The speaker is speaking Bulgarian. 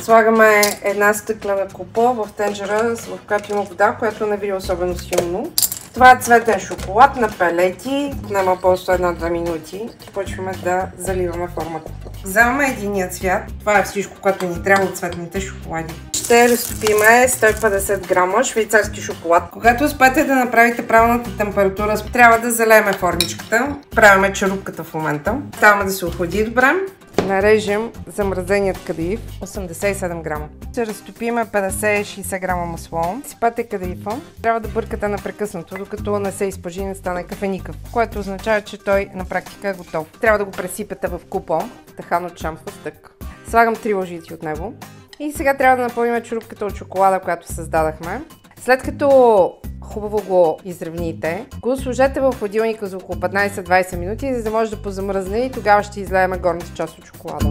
Слагаме една стъклена купа в тенджера, в която има вода, която не вири особено силно. Това е цветен шоколад на пелети, няма просто 1-2 минути. Почваме да заливаме формата. Вземаме единия цвят, това е всичко, което ни трябва от цветните шоколади. Ще разтопиме 150 грама швейцарски шоколад. Когато успеете да направите правилната температура, трябва да залееме формичката. Правиме черупката в момента. Ставаме да се охлади добре. Нарежем замразеният кадиф, 87 грама. Ще разтопиме 50-60 грама масло. Сипате кадифа. Трябва да бъркате непрекъснато, докато не се изпържи и не стане кафеникъв, което означава, че той на практика е готов. Трябва да го пресипете в купон, тахан от шамфъстък. Слагам 3 лъжици от него. И сега трябва да напълним черупката от шоколада, която създадахме. След като хубаво го изравните, го сложете в хладилника за около 15-20 минути, за да може да позамръзне и тогава ще излеем горната част от шоколада.